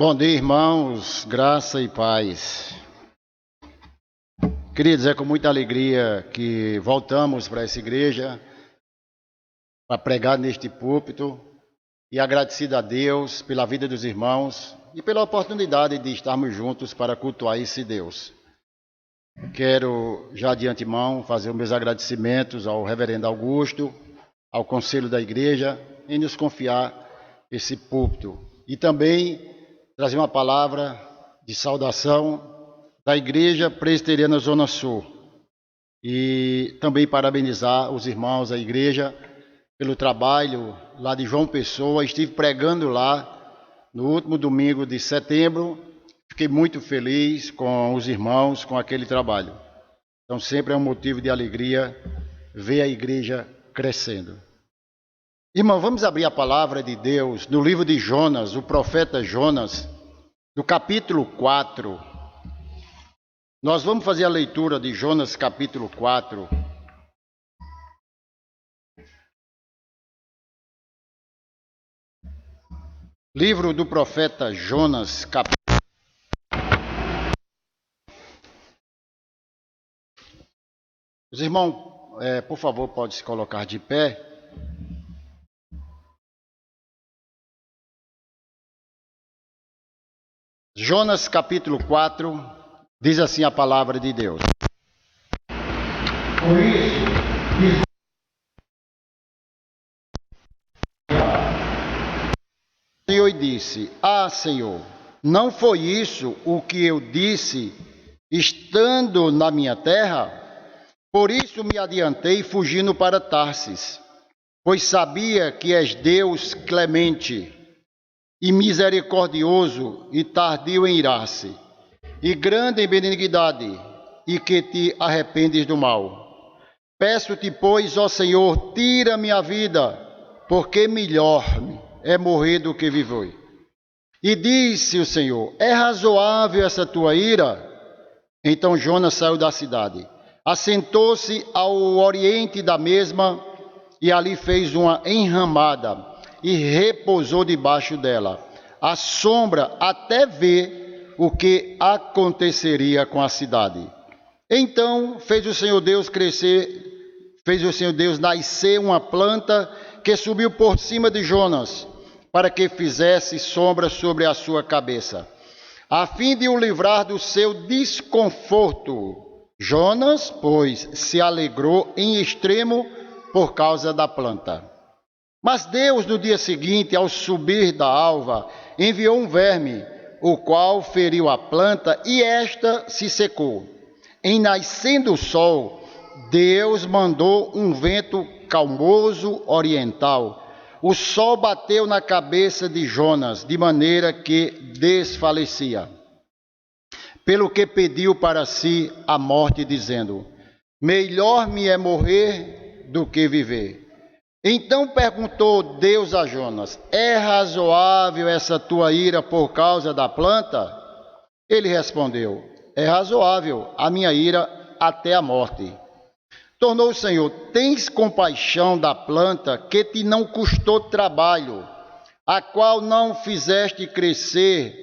Bom dia, irmãos, graça e paz. Queridos, é com muita alegria que voltamos para essa igreja, para pregar neste púlpito, e agradecido a Deus pela vida dos irmãos e pela oportunidade de estarmos juntos para cultuar esse Deus. Quero já de antemão fazer os meus agradecimentos ao reverendo Augusto, ao conselho da igreja, em nos confiar esse púlpito. E também trazer uma palavra de saudação da Igreja Presbiteriana Zona Sul. E também parabenizar os irmãos da igreja pelo trabalho lá de João Pessoa. Estive pregando lá no último domingo de setembro. Fiquei muito feliz com os irmãos, com aquele trabalho. Então sempre é um motivo de alegria ver a igreja crescendo. Irmão, vamos abrir a palavra de Deus no livro de Jonas, o profeta Jonas, no capítulo 4. Nós vamos fazer a leitura de Jonas, capítulo 4. Livro do profeta Jonas, capítulo. Os irmãos, por favor, podem se colocar de pé. Jonas capítulo 4, diz assim a palavra de Deus. Por isso, o Senhor disse: Senhor, não foi isso o que eu disse estando na minha terra? Por isso me adiantei fugindo para Tarsis, pois sabia que és Deus clemente e misericordioso e tardio em irar-se, e grande em benignidade, e que te arrependes do mal. Peço-te, pois, ó Senhor, tira-me a vida, porque melhor é morrer do que viver. E disse o Senhor: é razoável essa tua ira? Então Jonas saiu da cidade, assentou-se ao oriente da mesma, e ali fez uma enramada, e repousou debaixo dela, à sombra, até ver o que aconteceria com a cidade. Então fez o Senhor Deus nascer uma planta que subiu por cima de Jonas, para que fizesse sombra sobre a sua cabeça, a fim de o livrar do seu desconforto. Jonas, pois, se alegrou em extremo por causa da planta. Mas Deus, no dia seguinte, ao subir da alva, enviou um verme, o qual feriu a planta, e esta se secou. Em nascendo o sol, Deus mandou um vento calmoso oriental. O sol bateu na cabeça de Jonas, de maneira que desfalecia. Pelo que pediu para si a morte, dizendo: melhor me é morrer do que viver. Então perguntou Deus a Jonas: é razoável essa tua ira por causa da planta? Ele respondeu: é razoável a minha ira até a morte. Tornou o Senhor: tens compaixão da planta que te não custou trabalho, a qual não fizeste crescer,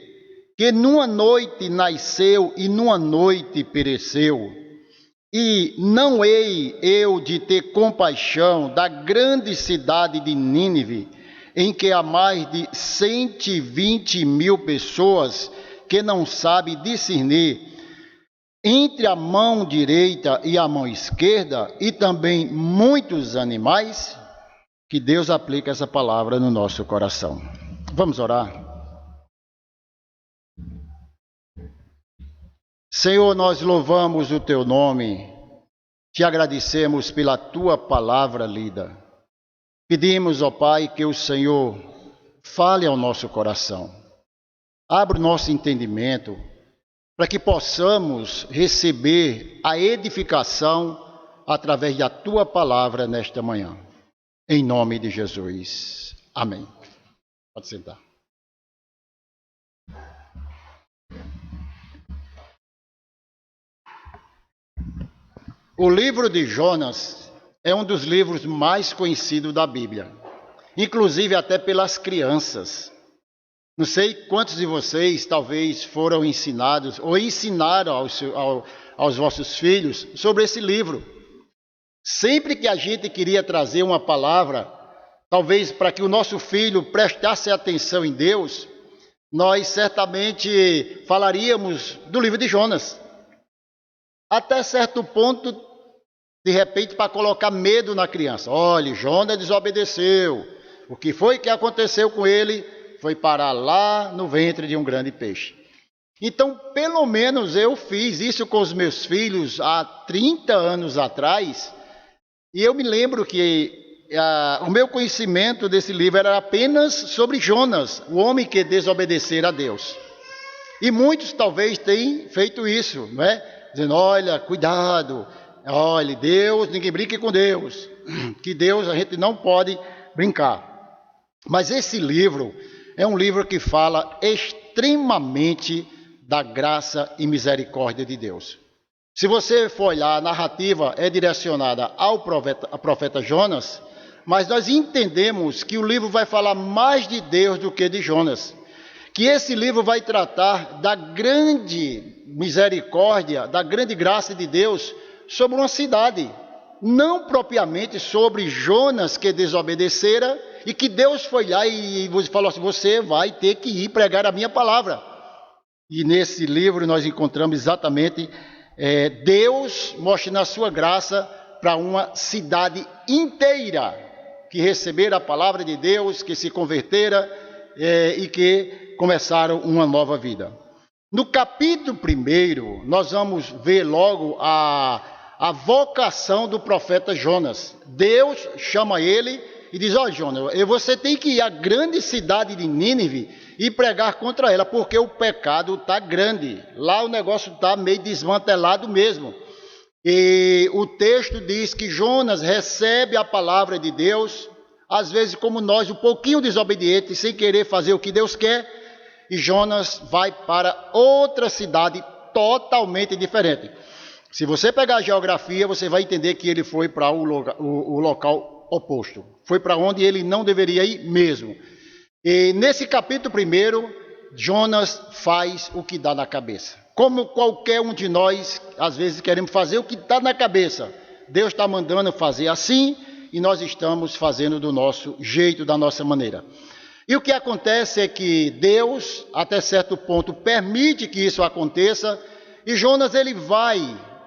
que numa noite nasceu e numa noite pereceu. E não hei eu de ter compaixão da grande cidade de Nínive, em que há mais de 120.000 pessoas que não sabem discernir entre a mão direita e a mão esquerda, e também muitos animais? Que Deus aplique essa palavra no nosso coração. Vamos orar? Senhor, nós louvamos o teu nome, te agradecemos pela tua palavra lida. Pedimos, ó Pai, que o Senhor fale ao nosso coração, abra o nosso entendimento, para que possamos receber a edificação através da tua palavra nesta manhã. Em nome de Jesus. Amém. Pode sentar. O livro de Jonas é um dos livros mais conhecidos da Bíblia, inclusive até pelas crianças. Não sei quantos de vocês talvez foram ensinados ou ensinaram aos vossos filhos sobre esse livro. Sempre que a gente queria trazer uma palavra, talvez para que o nosso filho prestasse atenção em Deus, nós certamente falaríamos do livro de Jonas. Até certo ponto, de repente, para colocar medo na criança. Olha, Jonas desobedeceu. O que foi que aconteceu com ele? Foi parar lá no ventre de um grande peixe. Então, pelo menos eu fiz isso com os meus filhos há 30 anos atrás, e eu me lembro que o meu conhecimento desse livro era apenas sobre Jonas, o homem que desobedecera a Deus. E muitos talvez tenham feito isso, não é? Dizendo, olha, cuidado, olha, Deus, ninguém brinque com Deus, que Deus a gente não pode brincar. Mas esse livro é um livro que fala extremamente da graça e misericórdia de Deus. Se você for olhar, a narrativa é direcionada ao profeta Jonas, mas nós entendemos que o livro vai falar mais de Deus do que de Jonas. Que esse livro vai tratar da grande misericórdia, da grande graça de Deus sobre uma cidade. Não propriamente sobre Jonas que desobedecera e que Deus foi lá e falou assim, você vai ter que ir pregar a minha palavra. E nesse livro nós encontramos exatamente Deus mostrando a sua graça para uma cidade inteira que receberam a palavra de Deus, que se converteram e que começaram uma nova vida. No capítulo 1, nós vamos ver logo a vocação do profeta Jonas. Deus chama ele e diz, ó Jonas, você tem que ir à grande cidade de Nínive e pregar contra ela, porque o pecado está grande. Lá o negócio está meio desmantelado mesmo. E o texto diz que Jonas recebe a palavra de Deus, às vezes como nós, um pouquinho desobediente, sem querer fazer o que Deus quer, e Jonas vai para outra cidade totalmente diferente. Se você pegar a geografia, você vai entender que ele foi para o local oposto. Foi para onde ele não deveria ir mesmo. E nesse capítulo 1, Jonas faz o que dá na cabeça. Como qualquer um de nós, às vezes queremos fazer o que está na cabeça. Deus está mandando fazer assim e nós estamos fazendo do nosso jeito, da nossa maneira. E o que acontece é que Deus, até certo ponto, permite que isso aconteça e Jonas ele vai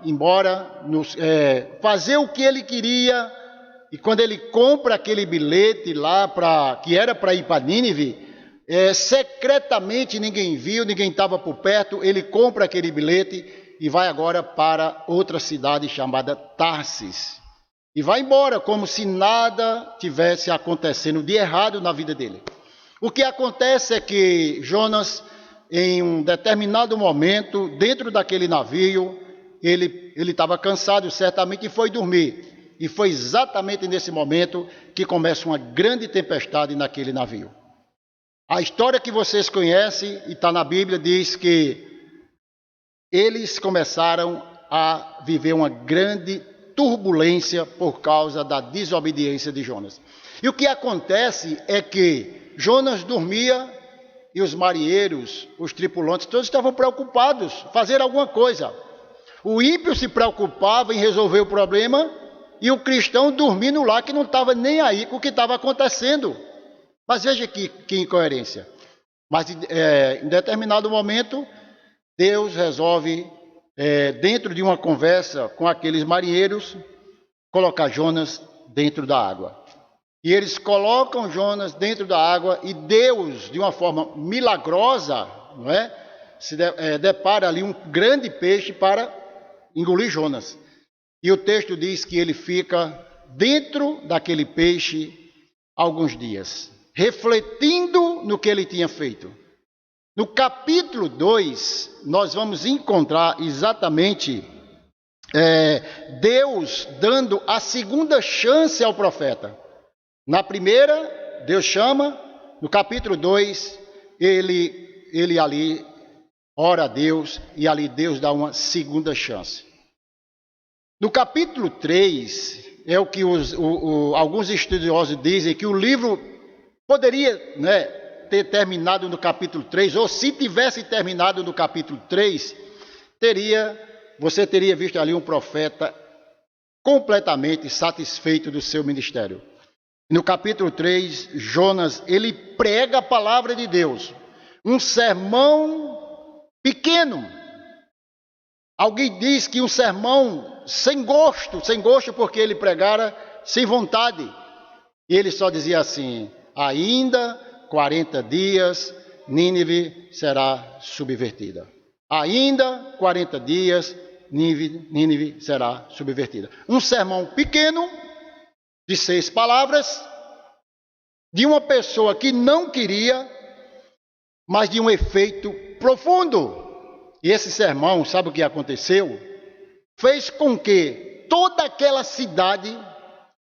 embora fazer o que ele queria. E quando ele compra aquele bilhete lá, que era para ir para Nínive, secretamente ninguém viu, ninguém estava por perto, ele compra aquele bilhete e vai agora para outra cidade chamada Tarsis. E vai embora como se nada tivesse acontecendo de errado na vida dele. O que acontece é que Jonas, em um determinado momento, dentro daquele navio, ele estava cansado certamente e foi dormir. E foi exatamente nesse momento que começa uma grande tempestade naquele navio. A história que vocês conhecem, e está na Bíblia, diz que eles começaram a viver uma grande turbulência por causa da desobediência de Jonas. E o que acontece é que Jonas dormia e os marinheiros, os tripulantes, todos estavam preocupados em fazer alguma coisa. O ímpio se preocupava em resolver o problema e o cristão dormindo lá que não estava nem aí com o que estava acontecendo. Mas veja que incoerência. Mas em determinado momento, Deus resolve, dentro de uma conversa com aqueles marinheiros, colocar Jonas dentro da água. E eles colocam Jonas dentro da água e Deus, de uma forma milagrosa, não é? Depara ali um grande peixe para engolir Jonas. E o texto diz que ele fica dentro daquele peixe alguns dias, refletindo no que ele tinha feito. No capítulo 2, nós vamos encontrar exatamente Deus dando a segunda chance ao profeta. Na primeira, Deus chama. No capítulo 2, ele ali ora a Deus e ali Deus dá uma segunda chance. No capítulo 3, é o que alguns estudiosos dizem que o livro poderia, ter terminado no capítulo 3, ou se tivesse terminado no capítulo 3, você teria visto ali um profeta completamente satisfeito do seu ministério. No capítulo 3, Jonas, ele prega a palavra de Deus, um sermão pequeno. Alguém diz que um sermão sem gosto porque ele pregara sem vontade. E ele só dizia assim: ainda 40 dias, Nínive será subvertida. Ainda 40 dias, Nínive será subvertida. Um sermão pequeno, de 6 palavras, de uma pessoa que não queria, mas de um efeito profundo. E esse sermão, sabe o que aconteceu? Fez com que toda aquela cidade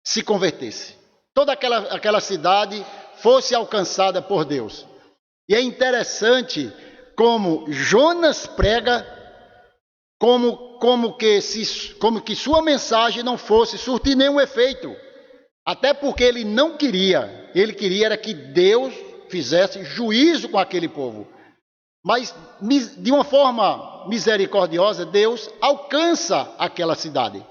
se convertesse. Toda aquela cidade fosse alcançada por Deus. E é interessante como Jonas prega, como que sua mensagem não fosse surtir nenhum efeito. Até porque ele não queria, ele queria era que Deus fizesse juízo com aquele povo. Mas de uma forma misericordiosa, Deus alcança aquela cidade.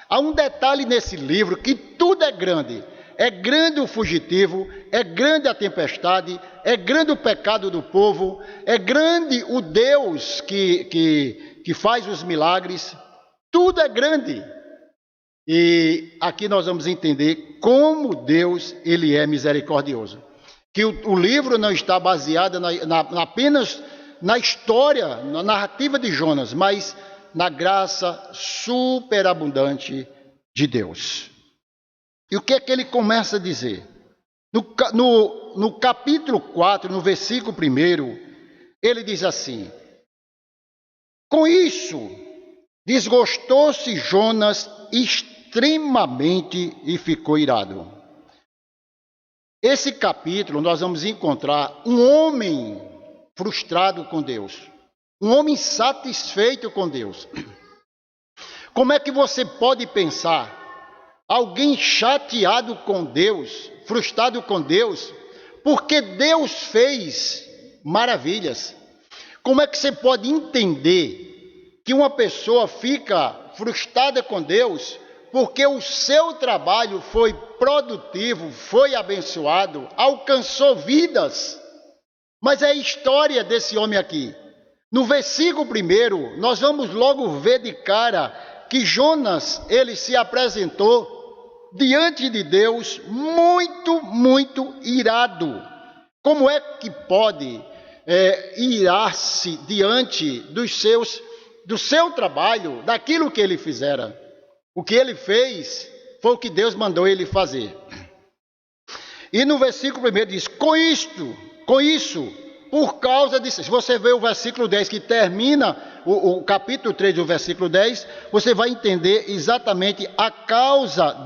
Há um detalhe nesse livro que tudo é grande. É grande o fugitivo, é grande a tempestade, é grande o pecado do povo, é grande o Deus que faz os milagres. Tudo é grande. E aqui nós vamos entender como Deus ele é misericordioso. Que o livro não está baseado apenas na história, na narrativa de Jonas, mas na graça superabundante de Deus. E o que é que ele começa a dizer? No capítulo 4, no versículo 1, ele diz assim: com isso, desgostou-se Jonas extremamente e ficou irado. Esse capítulo nós vamos encontrar um homem frustrado com Deus, um homem insatisfeito com Deus. Como é que você pode pensar alguém chateado com Deus, frustrado com Deus, porque Deus fez maravilhas? Como é que você pode entender que uma pessoa fica frustrada com Deus porque o seu trabalho foi produtivo, foi abençoado, alcançou vidas? Mas é a história desse homem aqui. No versículo 1, nós vamos logo ver de cara que Jonas, ele se apresentou diante de Deus muito, muito irado. Como é que pode irar-se diante do seu trabalho, daquilo que ele fizera? O que ele fez foi o que Deus mandou ele fazer. E no versículo 1 diz: com isso, por causa disso. Se você vê o versículo 10 que termina o capítulo 3 do versículo 10, você vai entender exatamente a causa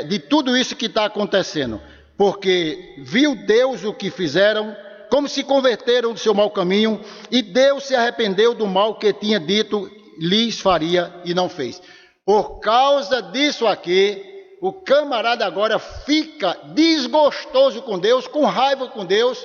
de tudo isso que está acontecendo. Porque viu Deus o que fizeram, como se converteram do seu mau caminho, e Deus se arrependeu do mal que tinha dito lhes faria e não fez. Por causa disso aqui, o camarada agora fica desgostoso com Deus, com raiva com Deus,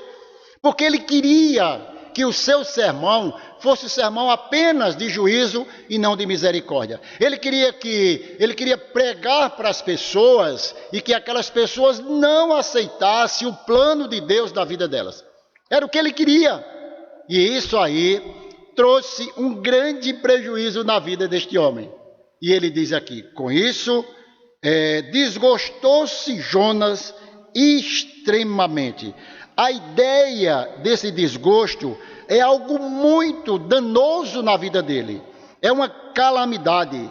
porque ele queria que o seu sermão fosse sermão apenas de juízo e não de misericórdia. Ele queria pregar para as pessoas e que aquelas pessoas não aceitassem o plano de Deus na vida delas. Era o que ele queria. E isso aí trouxe um grande prejuízo na vida deste homem. E ele diz aqui: com isso, desgostou-se Jonas extremamente. A ideia desse desgosto é algo muito danoso na vida dele. É uma calamidade,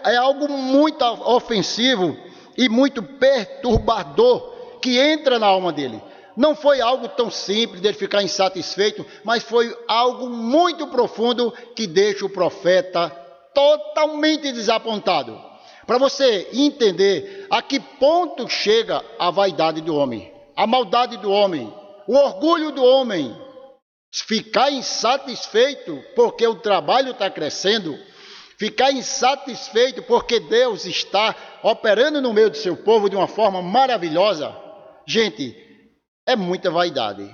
é algo muito ofensivo e muito perturbador que entra na alma dele. Não foi algo tão simples de ele ficar insatisfeito, mas foi algo muito profundo que deixa o profeta totalmente desapontado. Para você entender a que ponto chega a vaidade do homem, a maldade do homem, o orgulho do homem, ficar insatisfeito porque o trabalho está crescendo, ficar insatisfeito porque Deus está operando no meio do seu povo de uma forma maravilhosa. Gente, é muita vaidade,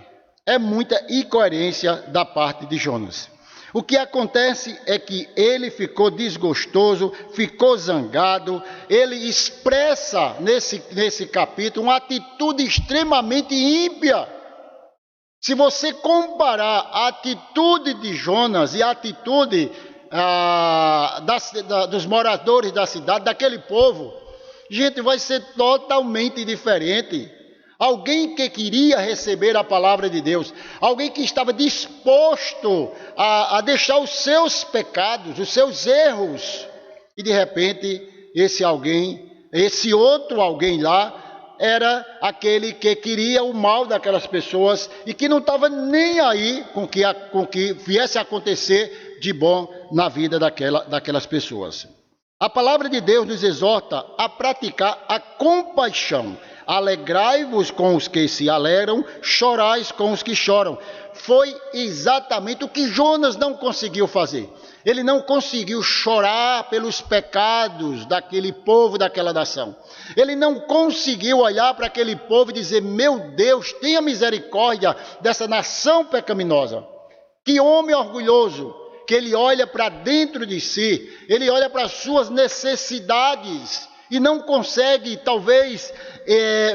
é muita incoerência da parte de Jonas. O que acontece é que ele ficou desgostoso, ficou zangado, ele expressa nesse capítulo uma atitude extremamente ímpia. Se você comparar a atitude de Jonas e a atitude dos moradores da cidade, daquele povo, gente, vai ser totalmente diferente. Alguém que queria receber a palavra de Deus, alguém que estava disposto a deixar os seus pecados, os seus erros, e de repente esse outro alguém lá, era aquele que queria o mal daquelas pessoas e que não estava nem aí com que viesse a acontecer de bom na vida daquelas pessoas. A palavra de Deus nos exorta a praticar a compaixão. Alegrai-vos com os que se alegram, chorais com os que choram. Foi exatamente o que Jonas não conseguiu fazer. Ele não conseguiu chorar pelos pecados daquele povo, daquela nação. Ele não conseguiu olhar para aquele povo e dizer: meu Deus, tenha misericórdia dessa nação pecaminosa. Que homem orgulhoso, que ele olha para dentro de si, ele olha para as suas necessidades e não consegue, talvez,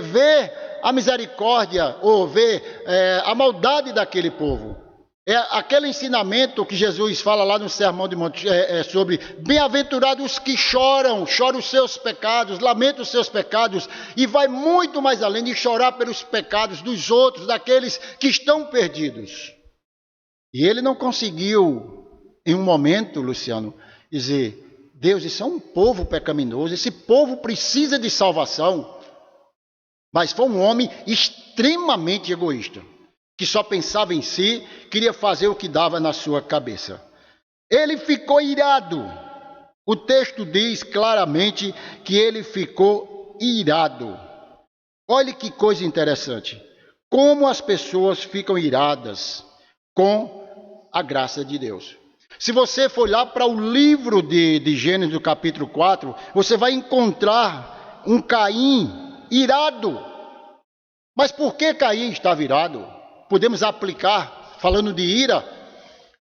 ver a misericórdia ou ver a maldade daquele povo. É aquele ensinamento que Jesus fala lá no Sermão do Monte, sobre bem-aventurados os que choram os seus pecados, lamentam os seus pecados, e vai muito mais além de chorar pelos pecados dos outros, daqueles que estão perdidos. E ele não conseguiu, em um momento, Luciano, dizer: Deus, isso é um povo pecaminoso, esse povo precisa de salvação. Mas foi um homem extremamente egoísta, que só pensava em si, queria fazer o que dava na sua cabeça. Ele ficou irado. O texto diz claramente que ele ficou irado. Olhe que coisa interessante. Como as pessoas ficam iradas com a graça de Deus. Se você for lá para o livro de Gênesis, do capítulo 4, você vai encontrar um Caim irado. Mas por que Caim estava irado? Podemos aplicar, falando de ira,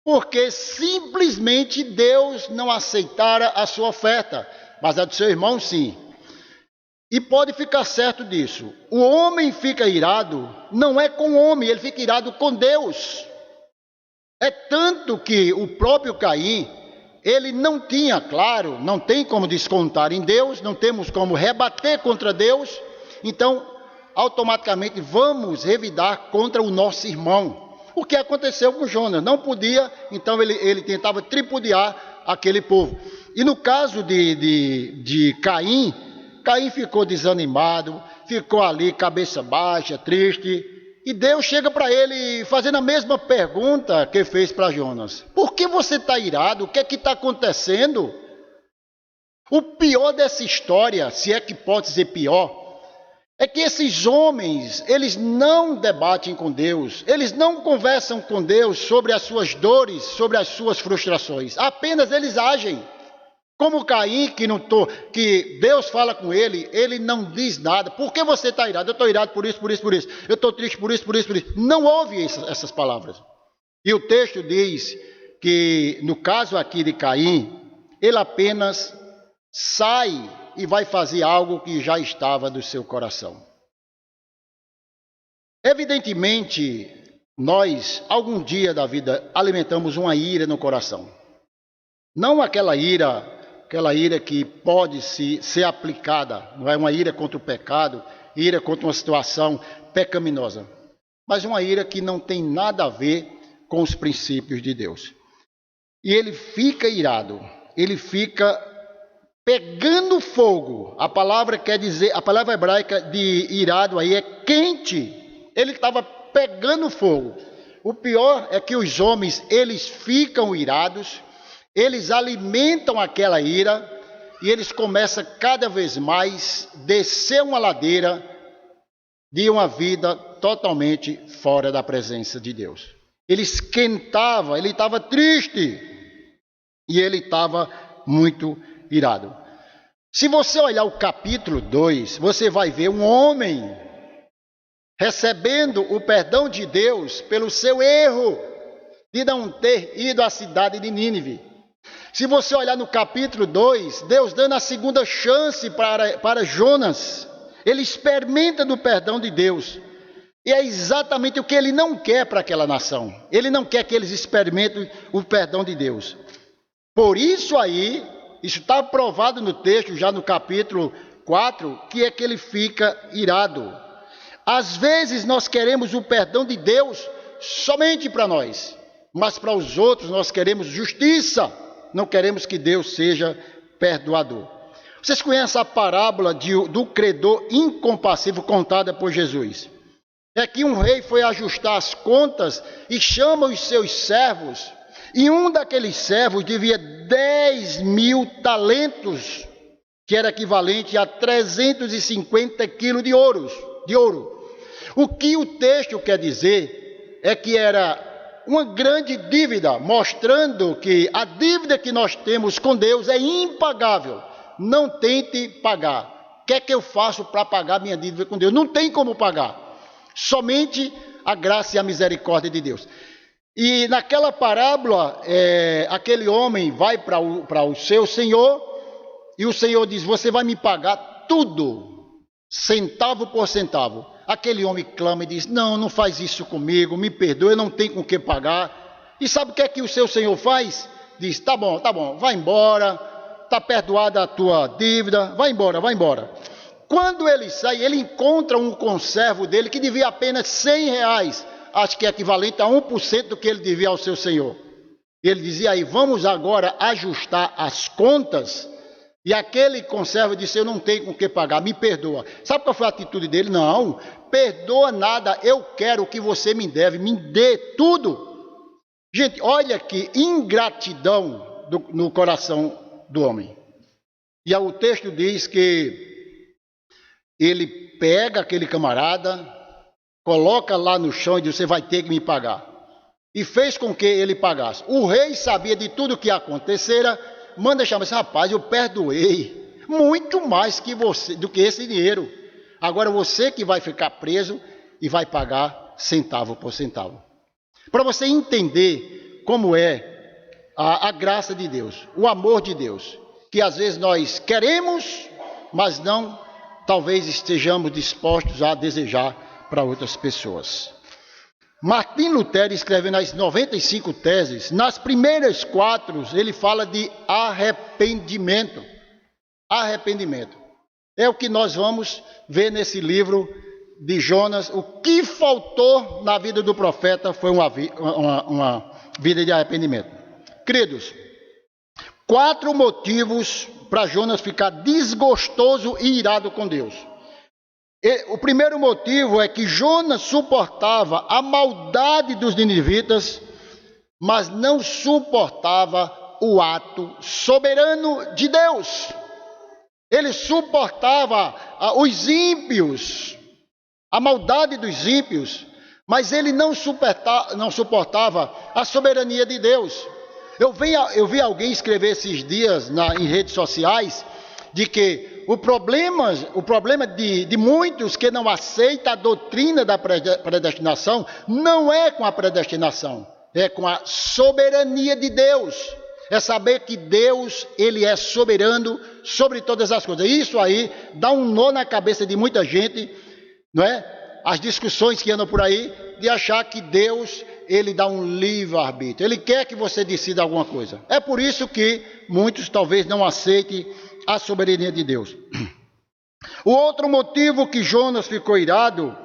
porque simplesmente Deus não aceitara a sua oferta, mas a do seu irmão sim. E pode ficar certo disso. O homem fica irado, não é com o homem, ele fica irado com Deus. É tanto que o próprio Caim, ele não tinha, claro, não tem como descontar em Deus, não temos como rebater contra Deus, então automaticamente vamos revidar contra o nosso irmão. O que aconteceu com Jonas? Não podia, então ele tentava tripudiar aquele povo. E no caso de Caim, Caim ficou desanimado, ficou ali cabeça baixa, triste. E Deus chega para ele fazendo a mesma pergunta que fez para Jonas. Por que você está irado? O que é que está acontecendo? O pior dessa história, se é que pode ser pior, é que esses homens, eles não debatem com Deus, eles não conversam com Deus sobre as suas dores, sobre as suas frustrações. Apenas eles agem. Como Caim, que Deus fala com ele, ele não diz nada. Por que você está irado? Eu estou irado por isso, por isso, por isso. Eu estou triste por isso, por isso, por isso. Não ouve essas palavras. E o texto diz que, no caso aqui de Caim, ele apenas sai e vai fazer algo que já estava do seu coração. Evidentemente, nós, algum dia da vida, alimentamos uma ira no coração. Não aquela ira que pode ser aplicada, não é uma ira contra o pecado, ira contra uma situação pecaminosa, mas uma ira que não tem nada a ver com os princípios de Deus. E ele fica irado, ele fica pegando fogo. A palavra quer dizer, a palavra hebraica de irado aí é quente. Ele estava pegando fogo. O pior é que os homens, eles ficam irados, eles alimentam aquela ira e eles começam cada vez mais a descer uma ladeira de uma vida totalmente fora da presença de Deus. Ele esquentava, ele estava triste e ele estava muito irado. Se você olhar o capítulo 2, você vai ver um homem recebendo o perdão de Deus pelo seu erro de não ter ido à cidade de Nínive. Se você olhar no capítulo 2, Deus dando a segunda chance para Jonas, ele experimenta do perdão de Deus. E é exatamente o que ele não quer para aquela nação. Ele não quer que eles experimentem o perdão de Deus. Por isso aí, isso está provado no texto, já no capítulo 4, que é que ele fica irado. Às vezes nós queremos o perdão de Deus somente para nós, mas para os outros nós queremos justiça, não queremos que Deus seja perdoador. Vocês conhecem a parábola do credor incompassivo contada por Jesus? É que um rei foi ajustar as contas e chama os seus servos, e um daqueles servos devia 10.000 talentos, que era equivalente a 350 quilos de ouro. O que o texto quer dizer é que era uma grande dívida, mostrando que a dívida que nós temos com Deus é impagável. Não tente pagar. O que é que eu faço para pagar minha dívida com Deus? Não tem como pagar. Somente a graça e a misericórdia de Deus. E naquela parábola, aquele homem vai para o seu senhor, e o senhor diz: você vai me pagar tudo, centavo por centavo. Aquele homem clama e diz: não faz isso comigo, me perdoe, eu não tenho com que pagar. E sabe o que é que o seu senhor faz? Diz: tá bom, vai embora, está perdoada a tua dívida, vai embora. Quando ele sai, ele encontra um conservo dele que devia apenas R$100, acho que é equivalente a 1% do que ele devia ao seu senhor. Ele dizia: aí, vamos agora ajustar as contas. E aquele conservo disse: eu não tenho com que pagar, me perdoa. Sabe qual foi a atitude dele? Não, perdoa nada, eu quero o que você me deve, me dê tudo. Gente, olha que ingratidão no coração do homem. E o texto diz que ele pega aquele camarada, coloca lá no chão e diz: você vai ter que me pagar. E fez com que ele pagasse. O rei sabia de tudo o que acontecera, manda chamar esse rapaz: eu perdoei muito mais que você, do que esse dinheiro. Agora você que vai ficar preso e vai pagar centavo por centavo. Para você entender como é a graça de Deus, o amor de Deus, que às vezes nós queremos, mas não talvez estejamos dispostos a desejar para outras pessoas. Martim Lutero, escrevendo as 95 teses, nas primeiras 4, ele fala de arrependimento. Arrependimento. É o que nós vamos ver nesse livro de Jonas. O que faltou na vida do profeta foi uma vida de arrependimento. Queridos, 4 motivos para Jonas ficar desgostoso e irado com Deus. O primeiro motivo é que Jonas suportava a maldade dos ninivitas, mas não suportava o ato soberano de Deus. Ele suportava os ímpios, a maldade dos ímpios, mas ele não suportava a soberania de Deus. Eu vi alguém escrever esses dias em redes sociais de que o problema de muitos que não aceitam a doutrina da predestinação não é com a predestinação, é com a soberania de Deus. É saber que Deus, ele é soberano sobre todas as coisas. Isso aí dá um nó na cabeça de muita gente, não é? As discussões que andam por aí, de achar que Deus, ele dá um livre-arbítrio. Ele quer que você decida alguma coisa. É por isso que muitos talvez não aceitem a soberania de Deus. O outro motivo que Jonas ficou irado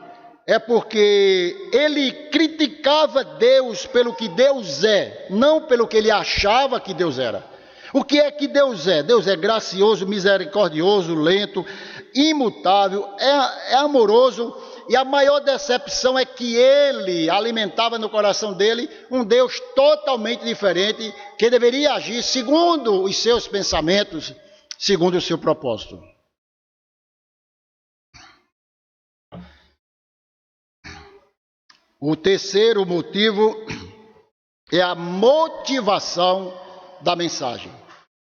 é porque ele criticava Deus pelo que Deus é, não pelo que ele achava que Deus era. O que é que Deus é? Deus é gracioso, misericordioso, lento, imutável, é amoroso. E a maior decepção é que ele alimentava no coração dele um Deus totalmente diferente, que deveria agir segundo os seus pensamentos, segundo o seu propósito. O terceiro motivo é a motivação da mensagem.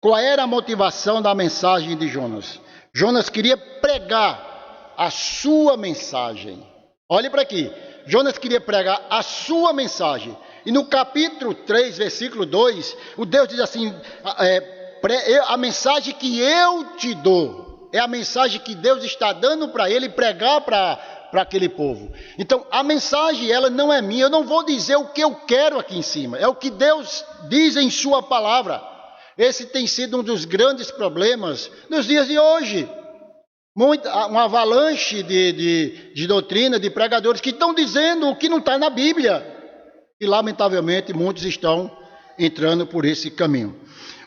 Qual era a motivação da mensagem de Jonas? Jonas queria pregar a sua mensagem. Olhe para aqui. Jonas queria pregar a sua mensagem. E no capítulo 3, versículo 2, o Deus diz assim, a mensagem que eu te dou, é a mensagem que Deus está dando para ele pregar para aquele povo. Então, a mensagem, ela não é minha, eu não vou dizer o que eu quero aqui em cima, é o que Deus diz em sua palavra. Esse tem sido um dos grandes problemas nos dias de hoje. Uma avalanche de doutrina, de pregadores que estão dizendo o que não está na Bíblia. E, lamentavelmente, muitos estão entrando por esse caminho.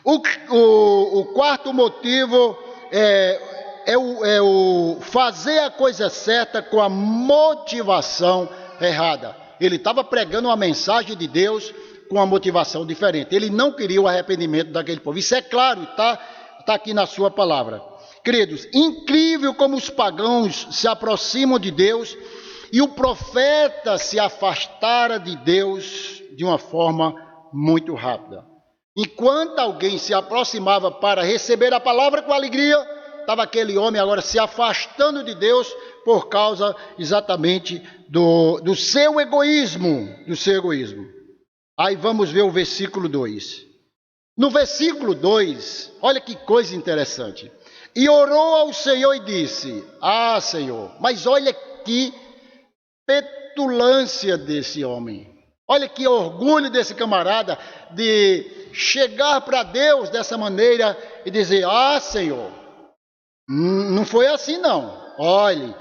O quarto motivo é o fazer a coisa certa com a motivação errada. Ele estava pregando uma mensagem de Deus com uma motivação diferente. Ele não queria o arrependimento daquele povo. Isso é claro, está aqui na sua palavra. Queridos, incrível como os pagãos se aproximam de Deus e o profeta se afastara de Deus de uma forma muito rápida. Enquanto alguém se aproximava para receber a palavra com alegria, estava aquele homem agora se afastando de Deus por causa exatamente do seu egoísmo. Aí vamos ver o versículo 2. No versículo 2, olha que coisa interessante. E orou ao Senhor e disse, Senhor, mas olha que petulância desse homem. Olha que orgulho desse camarada de chegar para Deus dessa maneira e dizer, Senhor, não foi assim não. Olhe,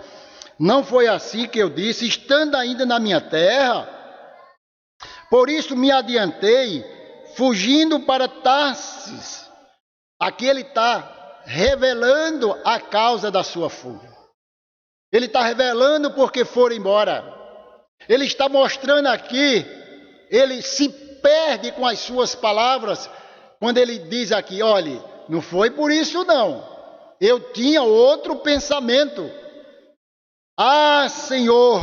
não foi assim que eu disse, estando ainda na minha terra. Por isso me adiantei, fugindo para Tarsis. Aqui ele está revelando a causa da sua fuga. Ele está revelando porque foram embora. Ele está mostrando aqui, ele se perde com as suas palavras, quando ele diz aqui, olhe, não foi por isso não. Eu tinha outro pensamento. Senhor,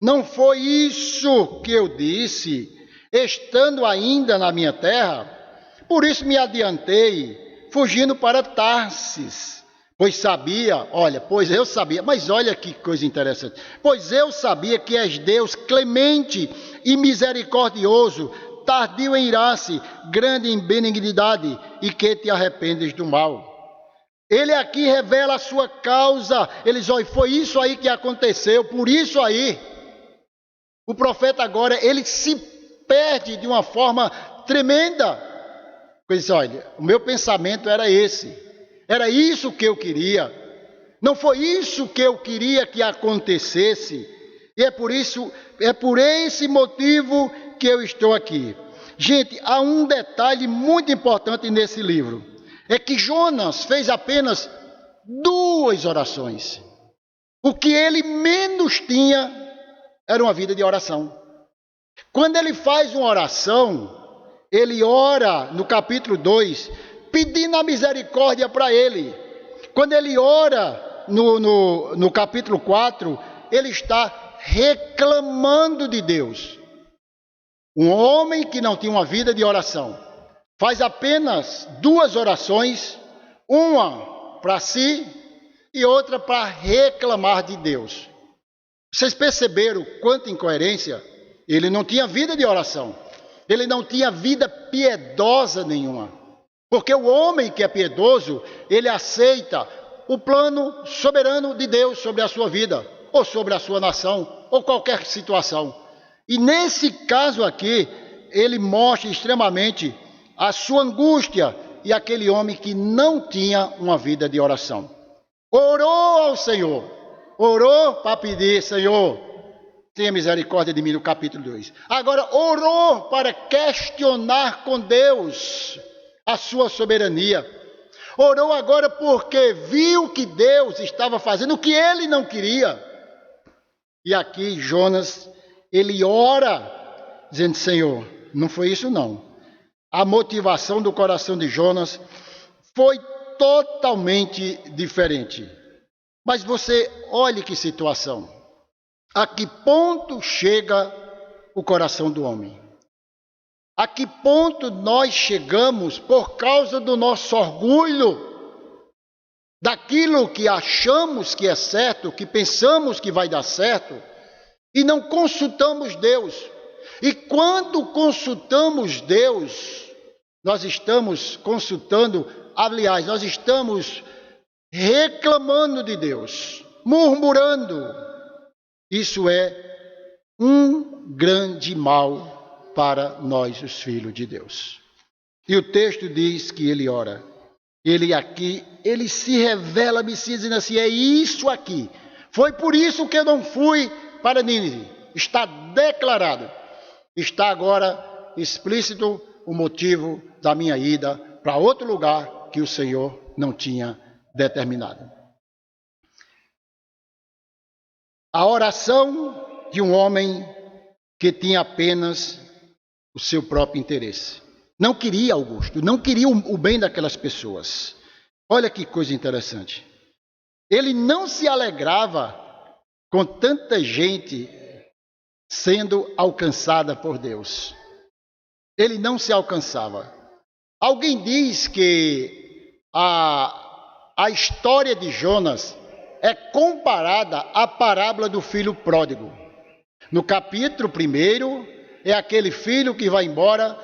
não foi isso que eu disse, estando ainda na minha terra. Por isso me adiantei, fugindo para Tarsis. Pois eu sabia, mas olha que coisa interessante. Pois eu sabia que és Deus clemente e misericordioso, tardio em irar-se, grande em benignidade, e que te arrependes do mal. Ele aqui revela a sua causa. Ele diz, olha, foi isso aí que aconteceu, por isso aí. O profeta agora, ele se perde de uma forma tremenda. Ele diz, olha, o meu pensamento era esse. Era isso que eu queria. Não foi isso que eu queria que acontecesse. E é por esse motivo que eu estou aqui. Gente, há um detalhe muito importante nesse livro. É que Jonas fez apenas 2 orações. O que ele menos tinha era uma vida de oração. Quando ele faz uma oração, ele ora no capítulo 2, pedindo a misericórdia para ele. Quando ele ora no capítulo 4, ele está reclamando de Deus. Um homem que não tinha uma vida de oração faz apenas 2 orações, uma para si e outra para reclamar de Deus. Vocês perceberam quanta incoerência? Ele não tinha vida de oração, ele não tinha vida piedosa nenhuma. Porque o homem que é piedoso, ele aceita o plano soberano de Deus sobre a sua vida, ou sobre a sua nação, ou qualquer situação. E nesse caso aqui, ele mostra extremamente a sua angústia e aquele homem que não tinha uma vida de oração. Orou ao Senhor, orou para pedir, Senhor, tenha misericórdia de mim, no capítulo 2. Agora, orou para questionar com Deus a sua soberania. Orou agora porque viu que Deus estava fazendo o que ele não queria. E aqui Jonas, ele ora, dizendo, Senhor, não foi isso não. A motivação do coração de Jonas foi totalmente diferente. Mas você olhe que situação. A que ponto chega o coração do homem? A que ponto nós chegamos por causa do nosso orgulho, daquilo que achamos que é certo, que pensamos que vai dar certo, e não consultamos Deus. E quando consultamos Deus, nós estamos consultando, aliás, nós estamos reclamando de Deus, murmurando. Isso é um grande mal para nós, os filhos de Deus. E o texto diz que ele ora. Ele se revela, Messias, dizendo assim, é isso aqui. Foi por isso que eu não fui para Nínive. Está declarado. Está agora explícito o motivo da minha ida para outro lugar que o Senhor não tinha determinado. A oração de um homem que tinha apenas o seu próprio interesse. Não queria Augusto, não queria o bem daquelas pessoas. Olha que coisa interessante. Ele não se alegrava com tanta gente sendo alcançada por Deus. Ele não se alcançava. Alguém diz que a história de Jonas é comparada à parábola do filho pródigo. No capítulo 1, é aquele filho que vai embora,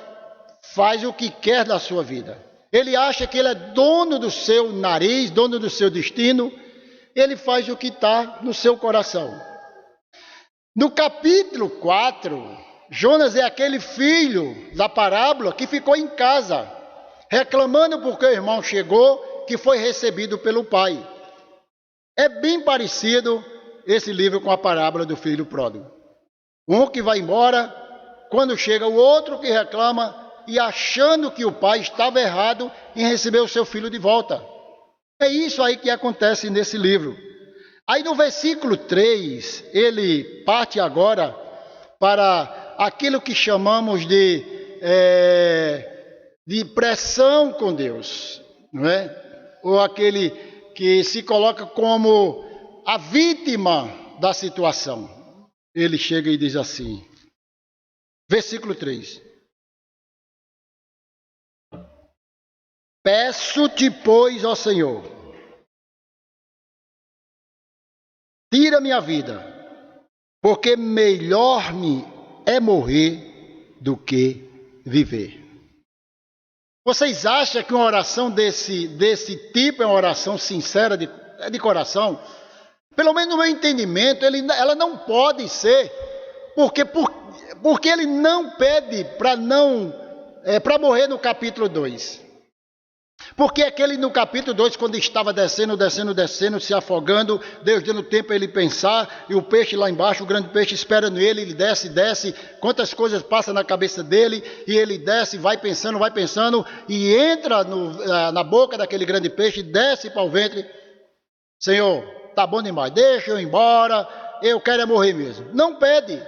faz o que quer da sua vida. Ele acha que ele é dono do seu nariz, dono do seu destino. Ele faz o que está no seu coração. No capítulo 4, Jonas é aquele filho da parábola que ficou em casa, reclamando porque o irmão chegou, que foi recebido pelo pai. É bem parecido esse livro com a parábola do filho pródigo. Um que vai embora, quando chega o outro que reclama, e achando que o pai estava errado em receber o seu filho de volta. É isso aí que acontece nesse livro. Aí no versículo 3, ele parte agora para aquilo que chamamos de pressão com Deus, não é? Ou aquele que se coloca como a vítima da situação. Ele chega e diz assim, versículo 3. Peço-te, pois, ó Senhor, tira minha vida, porque melhor me é morrer do que viver. Vocês acham que uma oração desse tipo é uma oração sincera de coração? Pelo menos no meu entendimento, ela não pode ser, porque ele não pede para morrer no capítulo 2. Porque aquele no capítulo 2, quando estava descendo, se afogando, Deus dando tempo a ele pensar, e o peixe lá embaixo, o grande peixe esperando ele desce, quantas coisas passam na cabeça dele, e ele desce, vai pensando, e entra na boca daquele grande peixe, desce para o ventre. Senhor, tá bom demais, deixa eu ir embora, eu quero morrer mesmo. Não pede,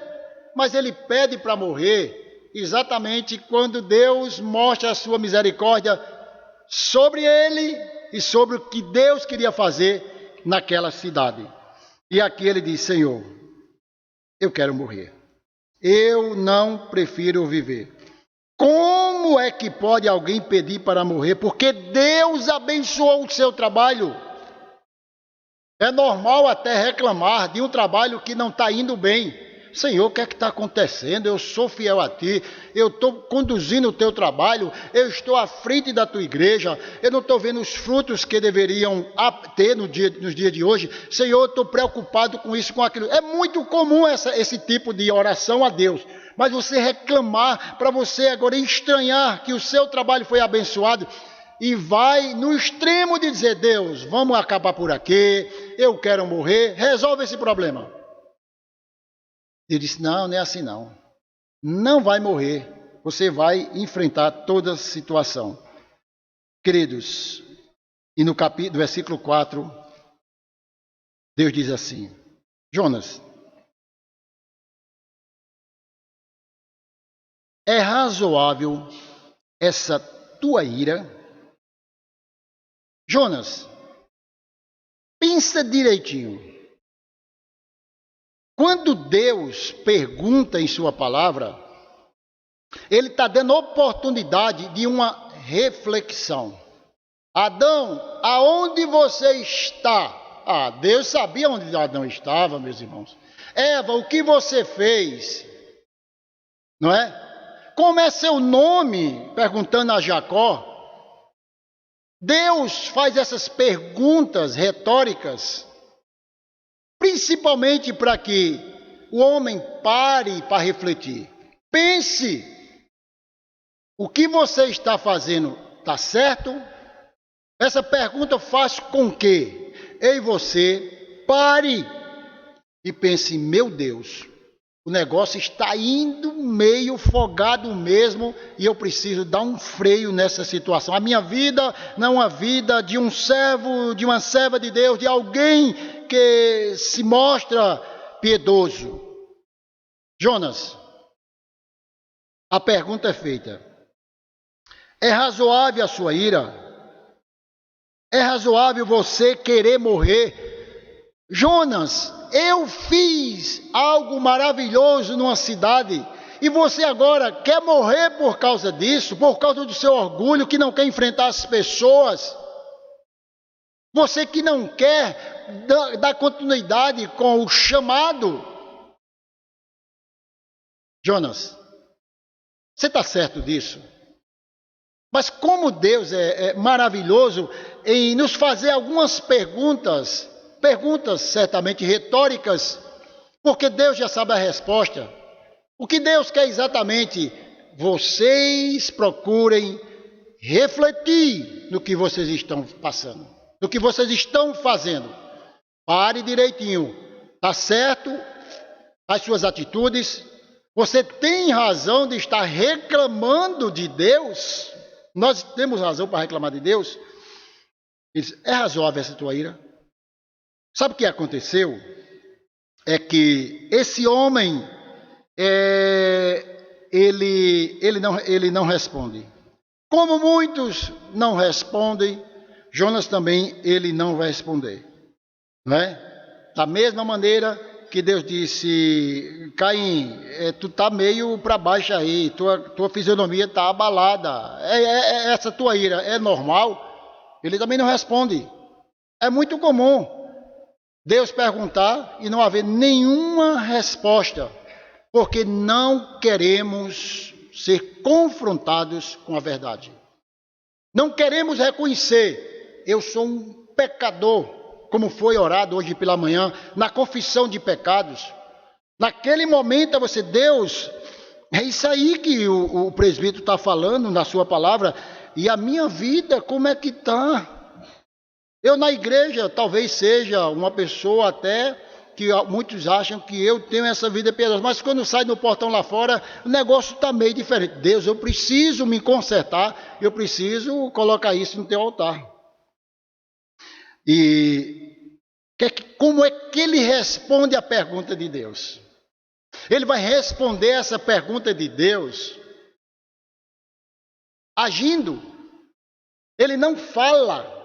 mas ele pede para morrer, exatamente quando Deus mostra a sua misericórdia sobre ele e sobre o que Deus queria fazer naquela cidade. E aqui ele diz, Senhor, eu quero morrer. Eu não prefiro viver. Como é que pode alguém pedir para morrer? Porque Deus abençoou o seu trabalho. É normal até reclamar de um trabalho que não está indo bem. Senhor, o que é que está acontecendo? Eu sou fiel a Ti, eu estou conduzindo o Teu trabalho, eu estou à frente da Tua igreja, eu não estou vendo os frutos que deveriam ter nos dias de hoje. Senhor, eu estou preocupado com isso, com aquilo. É muito comum esse tipo de oração a Deus, mas você reclamar, para você agora estranhar que o seu trabalho foi abençoado, e vai no extremo de dizer, Deus, vamos acabar por aqui, eu quero morrer, resolve esse problema. Eu disse, não é assim não. Não vai morrer. Você vai enfrentar toda a situação. Queridos, e no versículo 4, Deus diz assim, Jonas, é razoável essa tua ira? Jonas, pensa direitinho. Quando Deus pergunta em sua palavra, Ele está dando oportunidade de uma reflexão. Adão, aonde você está? Deus sabia onde Adão estava, meus irmãos. Eva, o que você fez? Não é? Como é seu nome? Perguntando a Jacó. Deus faz essas perguntas retóricas, principalmente para que o homem pare para refletir. Pense, o que você está fazendo está certo? Essa pergunta faz com que eu e você pare e pense, meu Deus, o negócio está indo meio folgado mesmo e eu preciso dar um freio nessa situação. A minha vida não é uma vida de um servo, de uma serva de Deus, de alguém que se mostra piedoso. Jonas, a pergunta é feita. É razoável a sua ira? É razoável você querer morrer? Jonas, eu fiz algo maravilhoso numa cidade e você agora quer morrer por causa disso, por causa do seu orgulho, que não quer enfrentar as pessoas. Você que não quer dar continuidade com o chamado. Jonas, você está certo disso? Mas como Deus é maravilhoso em nos fazer algumas perguntas certamente retóricas, porque Deus já sabe a resposta. O que Deus quer exatamente? Vocês procurem refletir no que vocês estão passando, no que vocês estão fazendo. Pare direitinho. Está certo as suas atitudes? Você tem razão de estar reclamando de Deus? Nós temos razão para reclamar de Deus? Ele diz, é razoável essa tua ira? Sabe o que aconteceu? É que esse homem, ele não responde. Como muitos não respondem, Jonas também, ele não vai responder. Não é? Da mesma maneira que Deus disse, Caim, tu tá meio para baixo aí, tua fisionomia está abalada, essa tua ira é normal? Ele também não responde. É muito comum Deus perguntar e não haver nenhuma resposta, porque não queremos ser confrontados com a verdade. Não queremos reconhecer, eu sou um pecador, como foi orado hoje pela manhã, na confissão de pecados. Naquele momento você, Deus, é isso aí que o presbítero está falando na sua palavra, e a minha vida, como é que está? Eu na igreja talvez seja uma pessoa até que muitos acham que eu tenho essa vida piedosa, mas quando sai no portão lá fora, o negócio está meio diferente. Deus, eu preciso me consertar, eu preciso colocar isso no teu altar. E como é que ele responde a pergunta de Deus? Ele vai responder essa pergunta de Deus agindo. Ele não fala,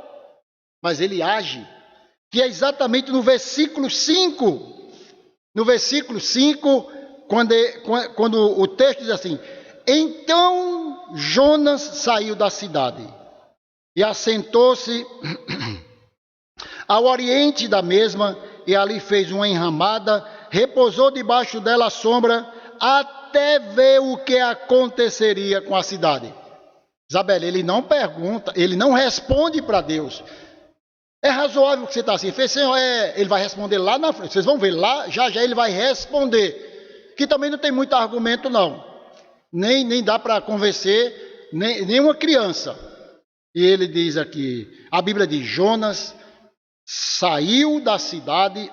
mas ele age. Que é exatamente no versículo 5. No versículo 5, quando o texto diz assim: então Jonas saiu da cidade e assentou-se ao oriente da mesma, e ali fez uma enramada, repousou debaixo dela à sombra, até ver o que aconteceria com a cidade. Isabel, ele não pergunta, ele não responde para Deus. É razoável que você está assim, fez, Senhor, ele vai responder lá na frente, vocês vão ver lá, já ele vai responder, que também não tem muito argumento não, nem dá para convencer nem uma criança. E ele diz aqui, a Bíblia diz, Jonas saiu da cidade,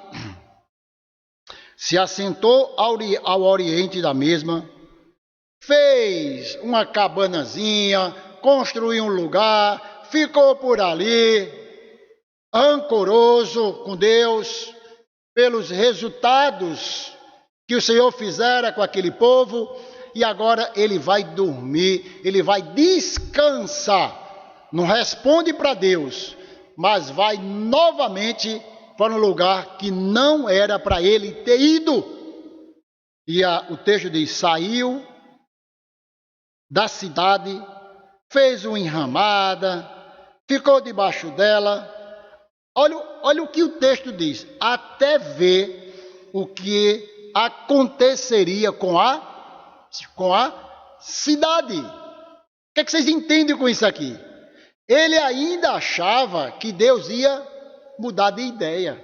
se assentou ao oriente da mesma, fez uma cabanazinha, construiu um lugar, ficou por ali, ancoroso com Deus, pelos resultados que o Senhor fizera com aquele povo, e agora ele vai dormir, ele vai descansar, não responde para Deus, mas vai novamente para um lugar que não era para ele ter ido. E o texto diz, saiu da cidade, fez uma enramada, ficou debaixo dela. Olha o que o texto diz, até ver o que aconteceria com a cidade. O que é que vocês entendem com isso aqui? Ele ainda achava que Deus ia mudar de ideia.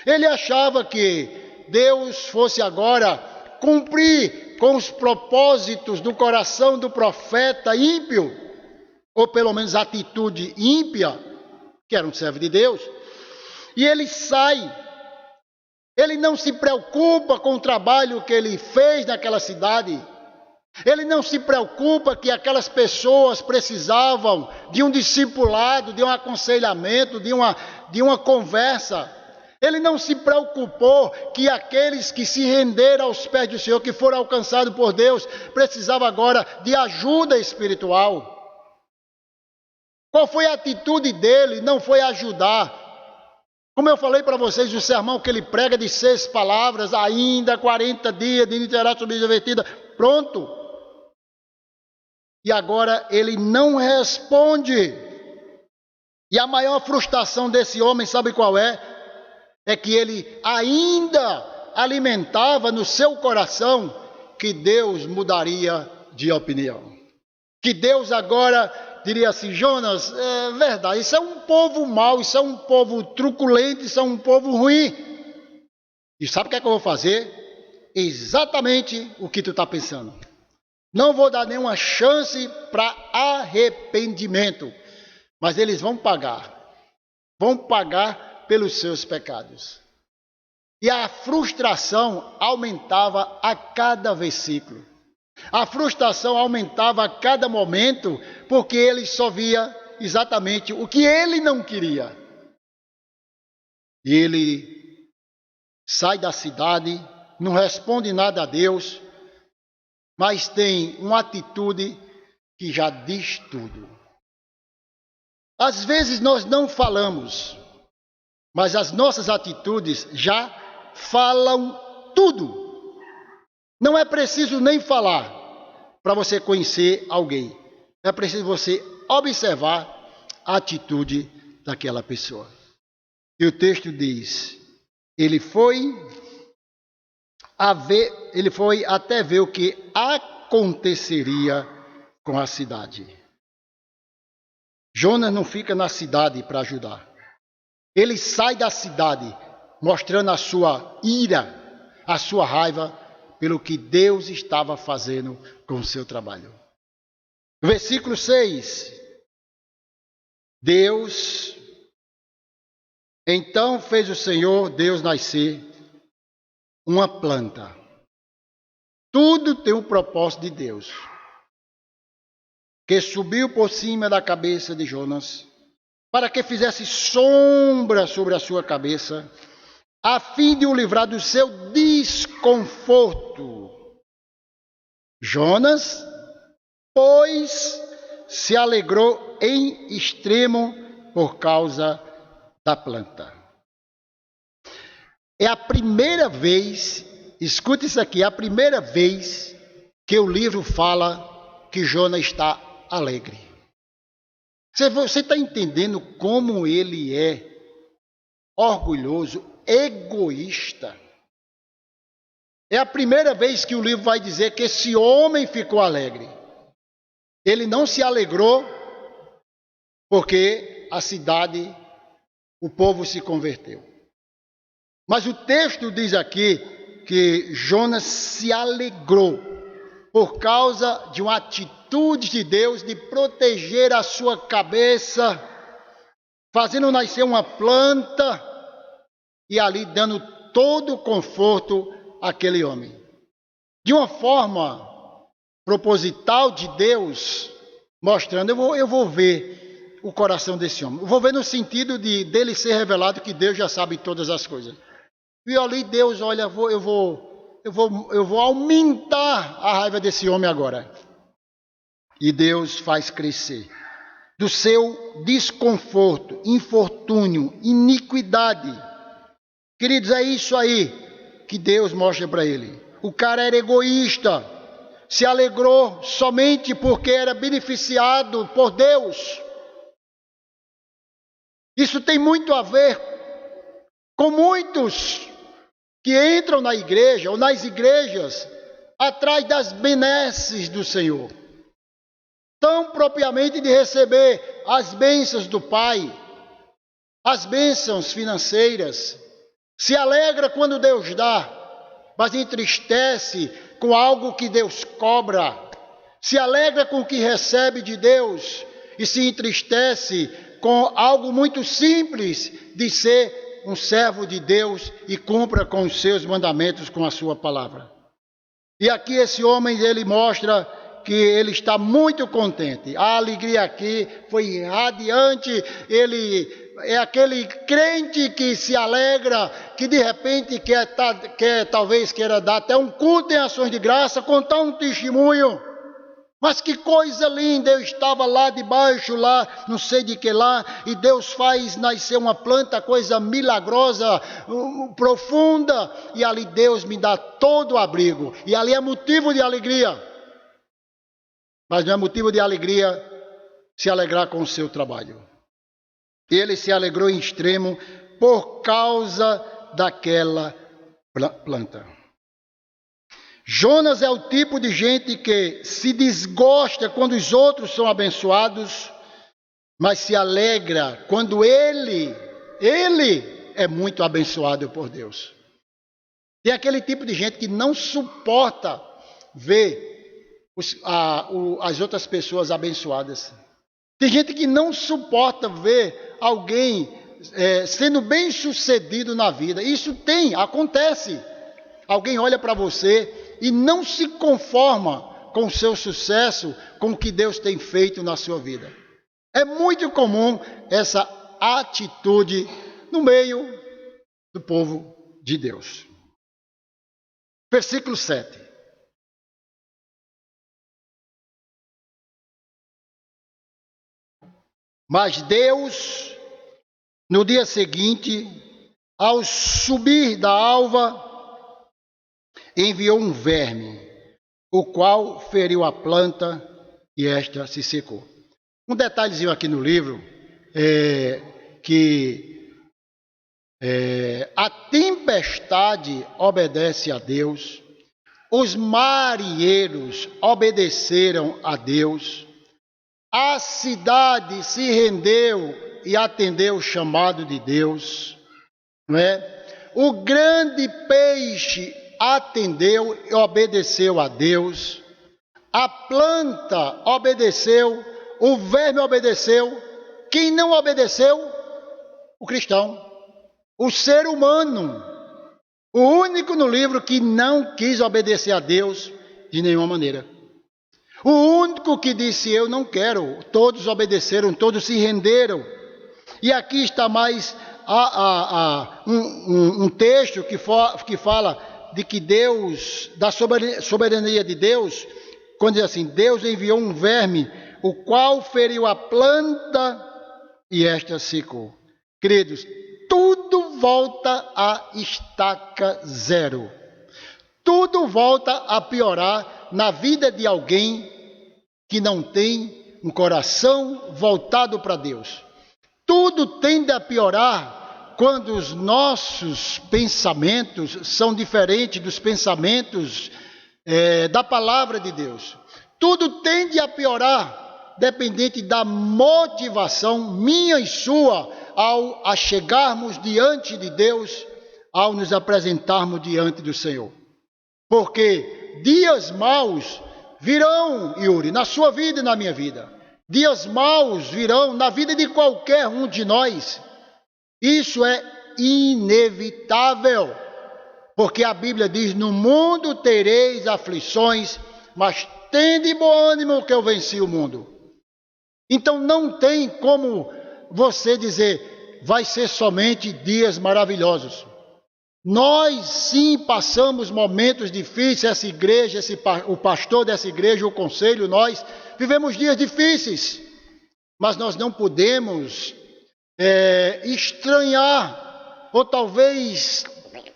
Ele achava que Deus fosse agora cumprir com os propósitos do coração do profeta ímpio, ou pelo menos a atitude ímpia, que era um servo de Deus. E ele sai. Ele não se preocupa com o trabalho que ele fez naquela cidade. Ele não se preocupa que aquelas pessoas precisavam de um discipulado, de um aconselhamento, de uma conversa. Ele não se preocupou que aqueles que se renderam aos pés do Senhor, que foram alcançados por Deus, precisavam agora de ajuda espiritual. Qual foi a atitude dele? Não foi ajudar. Como eu falei para vocês, o sermão que ele prega de 6 palavras, ainda 40 dias de literária subvertida, pronto. E agora ele não responde. E a maior frustração desse homem, sabe qual é? É que ele ainda alimentava no seu coração que Deus mudaria de opinião. Que Deus agora diria assim, Jonas, é verdade, isso é um povo mau, isso é um povo truculento, isso é um povo ruim. E sabe o que é que eu vou fazer? Exatamente o que tu está pensando. Não vou dar nenhuma chance para arrependimento. Mas eles vão pagar. Vão pagar pelos seus pecados. E a frustração aumentava a cada versículo. A frustração aumentava a cada momento, porque ele só via exatamente o que ele não queria. E ele sai da cidade, não responde nada a Deus, mas tem uma atitude que já diz tudo. Às vezes nós não falamos, mas as nossas atitudes já falam tudo. Não é preciso nem falar para você conhecer alguém. É preciso você observar a atitude daquela pessoa. E o texto diz, ele foi até ver o que aconteceria com a cidade. Jonas não fica na cidade para ajudar. Ele sai da cidade mostrando a sua ira, a sua raiva pelo que Deus estava fazendo com o seu trabalho. Versículo 6. Então fez o Senhor Deus nascer uma planta. Tudo tem um propósito de Deus. Que subiu por cima da cabeça de Jonas, para que fizesse sombra sobre a sua cabeça, a fim de o livrar do seu desconforto. Jonas, pois, se alegrou em extremo por causa da planta. É a primeira vez, escute isso aqui, é a primeira vez que o livro fala que Jonas está alegre. Você está entendendo como ele é orgulhoso, egoísta? É a primeira vez que o livro vai dizer que esse homem ficou alegre. Ele não se alegrou porque a cidade, o povo se converteu. Mas o texto diz aqui que Jonas se alegrou por causa de uma atitude de Deus de proteger a sua cabeça, fazendo nascer uma planta e ali dando todo o conforto àquele homem. De uma forma proposital de Deus, mostrando, eu vou ver o coração desse homem. Eu vou ver no sentido dele ser revelado que Deus já sabe todas as coisas. E ali Deus, olha, eu vou aumentar a raiva desse homem agora. E Deus faz crescer do seu desconforto, infortúnio, iniquidade. Queridos, é isso aí que Deus mostra para ele. O cara era egoísta, se alegrou somente porque era beneficiado por Deus. Isso tem muito a ver com muitos que entram na igreja ou nas igrejas atrás das benesses do Senhor, tão propriamente de receber as bênçãos do Pai, as bênçãos financeiras, se alegra quando Deus dá, mas entristece com algo que Deus cobra, se alegra com o que recebe de Deus e se entristece com algo muito simples de ser um servo de Deus e cumpra com os seus mandamentos, com a sua palavra. E aqui esse homem, ele mostra que ele está muito contente. A alegria aqui foi radiante. Ele é aquele crente que se alegra, que de repente talvez queira dar até um culto em ações de graça, contar um testemunho. Mas que coisa linda, eu estava lá debaixo, lá, não sei de que lá, e Deus faz nascer uma planta, coisa milagrosa, profunda, e ali Deus me dá todo o abrigo, e ali é motivo de alegria. Mas não é motivo de alegria se alegrar com o seu trabalho. Ele se alegrou em extremo por causa daquela planta. Jonas é o tipo de gente que se desgosta quando os outros são abençoados, mas se alegra quando ele é muito abençoado por Deus. Tem aquele tipo de gente que não suporta ver as outras pessoas abençoadas. Tem gente que não suporta ver alguém sendo bem sucedido na vida. Isso acontece. Alguém olha para você e não se conforma com o seu sucesso, com o que Deus tem feito na sua vida. É muito comum essa atitude no meio do povo de Deus. Versículo 7. Mas Deus, no dia seguinte, ao subir da alva, enviou um verme, o qual feriu a planta e esta se secou. Um detalhezinho aqui no livro que a tempestade obedece a Deus, os marinheiros obedeceram a Deus, a cidade se rendeu e atendeu o chamado de Deus, não é? O grande peixe atendeu e obedeceu a Deus, a planta obedeceu, o verme obedeceu. Quem não obedeceu? O cristão, o ser humano, o único no livro que não quis obedecer a Deus de nenhuma maneira. O único que disse: eu não quero. Todos obedeceram, todos se renderam. E aqui está mais um texto que fala de que Deus, da soberania de Deus, quando diz assim: Deus enviou um verme, o qual feriu a planta e esta secou. Queridos, tudo volta a estaca zero. Tudo volta a piorar na vida de alguém que não tem um coração voltado para Deus. Tudo tende a piorar quando os nossos pensamentos são diferentes dos pensamentos da palavra de Deus. Tudo tende a piorar dependente da motivação minha e sua ao chegarmos diante de Deus, ao nos apresentarmos diante do Senhor. Porque dias maus virão, Yuri, na sua vida e na minha vida. Dias maus virão na vida de qualquer um de nós. Isso é inevitável, porque a Bíblia diz: no mundo tereis aflições, mas tende bom ânimo que eu venci o mundo. Então não tem como você dizer, vai ser somente dias maravilhosos. Nós sim passamos momentos difíceis, essa igreja, o pastor dessa igreja, o conselho, nós vivemos dias difíceis, mas nós não podemos estranhar, ou talvez,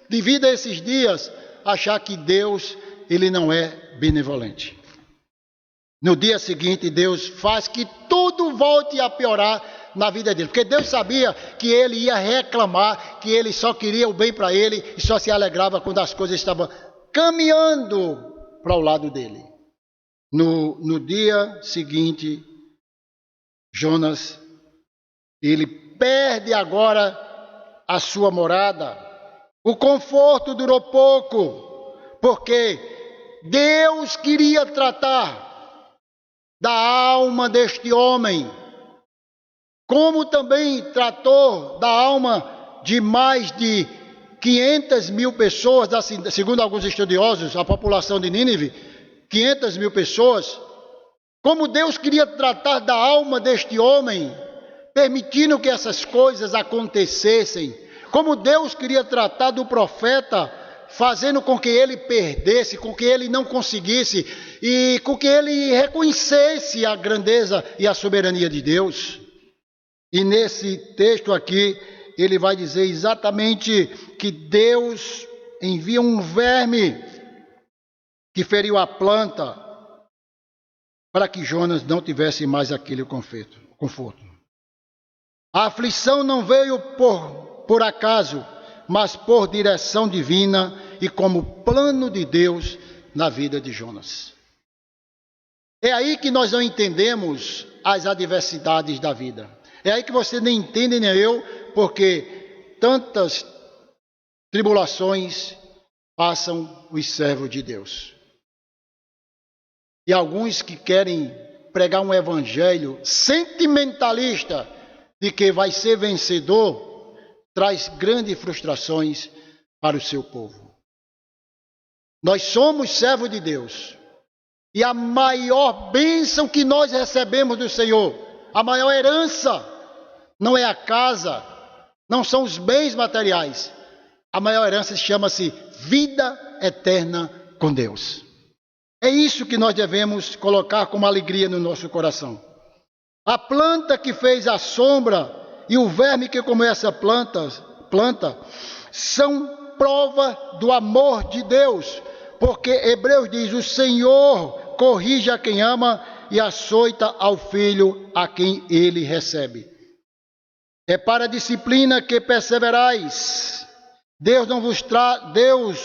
devido a esses dias, achar que Deus, ele não é benevolente. No dia seguinte, Deus faz que tudo volte a piorar na vida dele, porque Deus sabia que ele ia reclamar, que ele só queria o bem para ele e só se alegrava quando as coisas estavam caminhando para o lado dele. No dia seguinte, Jonas, ele perde agora a sua morada. O conforto durou pouco, porque Deus queria tratar da alma deste homem, como também tratou da alma de mais de 500 mil pessoas, segundo alguns estudiosos, a população de Nínive, 500 mil pessoas. Como Deus queria tratar da alma deste homem, permitindo que essas coisas acontecessem. Como Deus queria tratar do profeta, fazendo com que ele perdesse, com que ele não conseguisse, e com que ele reconhecesse a grandeza e a soberania de Deus. E nesse texto aqui, ele vai dizer exatamente que Deus envia um verme que feriu a planta, para que Jonas não tivesse mais aquele conforto. A aflição não veio por acaso, mas por direção divina e como plano de Deus na vida de Jonas. É aí que nós não entendemos as adversidades da vida. É aí que você nem entende nem eu, porque tantas tribulações passam os servos de Deus. E alguns que querem pregar um evangelho sentimentalista de que vai ser vencedor, traz grandes frustrações para o seu povo. Nós somos servos de Deus. E a maior bênção que nós recebemos do Senhor, a maior herança, não é a casa, não são os bens materiais. A maior herança chama-se vida eterna com Deus. É isso que nós devemos colocar como alegria no nosso coração. A planta que fez a sombra e o verme que comeu essa planta são prova do amor de Deus. Porque Hebreus diz, o Senhor corrige a quem ama e açoita ao filho a quem ele recebe. É para a disciplina que perseverais. Deus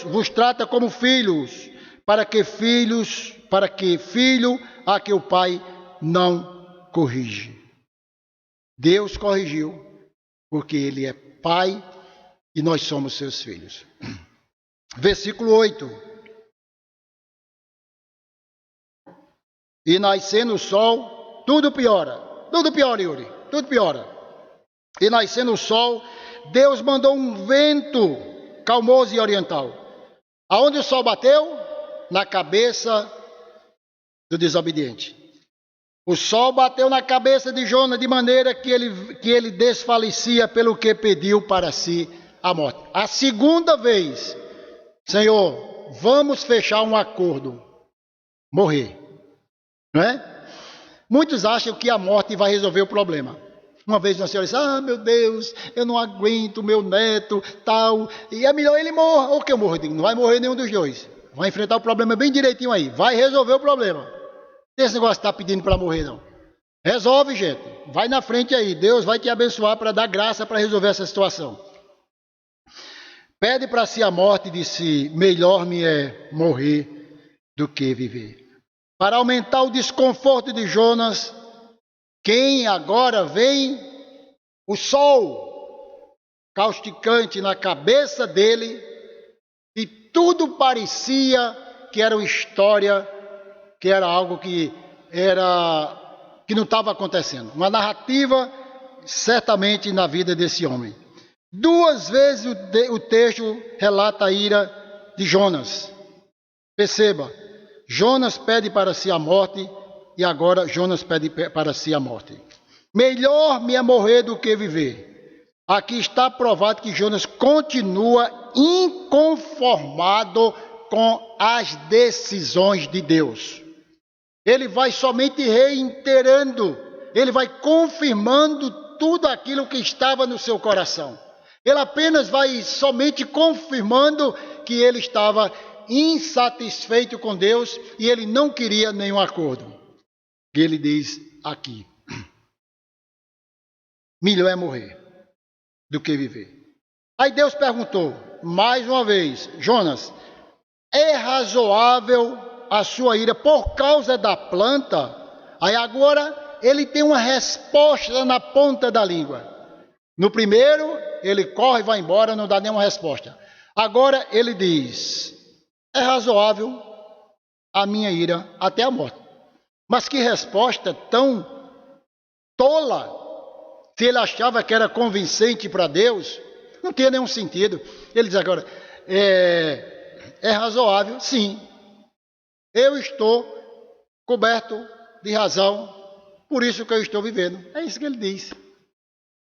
vos trata como filhos, para que filho a que o pai não corrige. Deus corrigiu, porque ele é pai e nós somos seus filhos. Versículo 8. E nascendo o sol, tudo piora, Yuri, tudo piora. E nascendo o sol, Deus mandou um vento calmoso e oriental. Aonde o sol bateu? Na cabeça do desobediente. O sol bateu na cabeça de Jonas de maneira que ele desfalecia pelo que pediu para si a morte. A segunda vez, Senhor, vamos fechar um acordo. Morrer. Não é? Muitos acham que a morte vai resolver o problema. Uma vez uma senhora disse, meu Deus, eu não aguento meu neto, tal. E é melhor ele morra, ou que eu morra. Não vai morrer nenhum dos dois. Vai enfrentar o problema bem direitinho aí. Vai resolver o problema. Esse negócio está pedindo para morrer, não. Resolve, gente. Vai na frente aí. Deus vai te abençoar para dar graça para resolver essa situação. Pede para si a morte e disse, melhor me é morrer do que viver. Para aumentar o desconforto de Jonas, quem agora vem? O sol causticante na cabeça dele, e tudo parecia que era uma história, que era algo que não estava acontecendo. Uma narrativa, certamente, na vida desse homem. 2 vezes o texto relata a ira de Jonas. Perceba, Jonas pede para si a morte, e agora Jonas pede para si a morte. Melhor me é morrer do que viver. Aqui está provado que Jonas continua inconformado com as decisões de Deus. Ele vai somente reiterando, ele vai confirmando tudo aquilo que estava no seu coração. Ele apenas vai somente confirmando que ele estava insatisfeito com Deus e ele não queria nenhum acordo. Ele diz aqui. melhor é morrer do que viver. Aí Deus perguntou, mais uma vez, Jonas, é razoável a sua ira por causa da planta? Aí agora ele tem uma resposta na ponta da língua. No primeiro, ele corre e vai embora, não dá nenhuma resposta. Agora ele diz, é razoável a minha ira até a morte. Mas que resposta tão tola! Se ele achava que era convincente para Deus, não tinha nenhum sentido. Ele diz agora, é razoável, sim. Eu estou coberto de razão, por isso que eu estou vivendo. É isso que ele diz.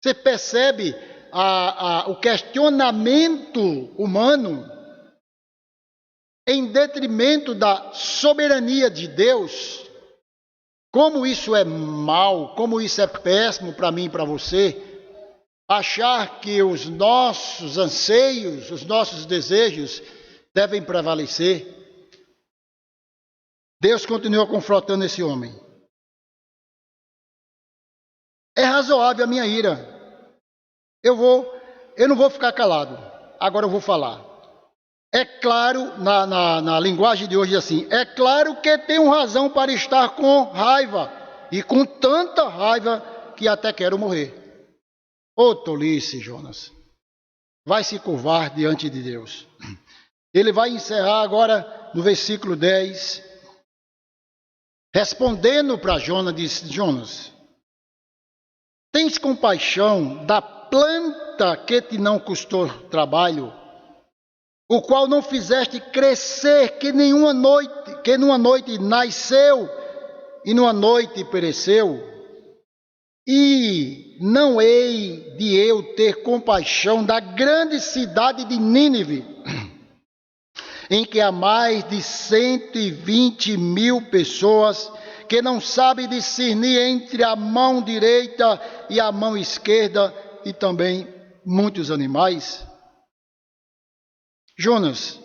Você percebe o questionamento humano em detrimento da soberania de Deus? Como isso é mal, como isso é péssimo para mim e para você? Achar que os nossos anseios, os nossos desejos devem prevalecer. Deus continua confrontando esse homem. É razoável a minha ira. Eu não vou ficar calado. Agora eu vou falar. É claro, na linguagem de hoje assim, é claro que tenho razão para estar com raiva. E com tanta raiva que até quero morrer. Ô tolice, Jonas. Vai se curvar diante de Deus. Ele vai encerrar agora no versículo 10. Respondendo para Jonas, disse, Jonas, tens compaixão da planta que te não custou trabalho, o qual não fizeste crescer, que numa noite nasceu e numa noite pereceu? E não hei de eu ter compaixão da grande cidade de Nínive, em que há mais de 120.000 pessoas que não sabem discernir entre a mão direita e a mão esquerda, e também muitos animais. Jonas,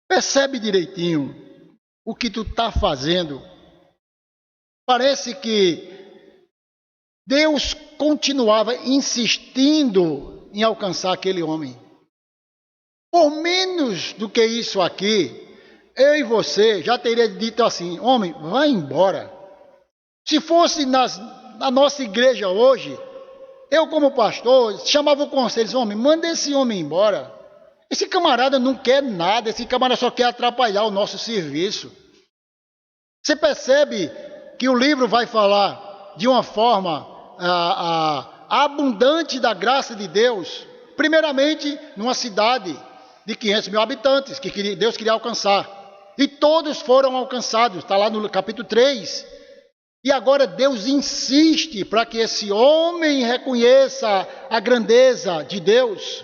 percebe direitinho o que tu está fazendo. Parece que Deus continuava insistindo em alcançar aquele homem. Por menos do que isso aqui, eu e você já teria dito assim, homem, vai embora. Se fosse na nossa igreja hoje, eu como pastor, chamava o conselho, homem, manda esse homem embora. Esse camarada não quer nada, esse camarada só quer atrapalhar o nosso serviço. Você percebe que o livro vai falar de uma forma abundante da graça de Deus, primeiramente numa cidade de 500.000 habitantes, que Deus queria alcançar. E todos foram alcançados, está lá no capítulo 3. E agora Deus insiste para que esse homem reconheça a grandeza de Deus.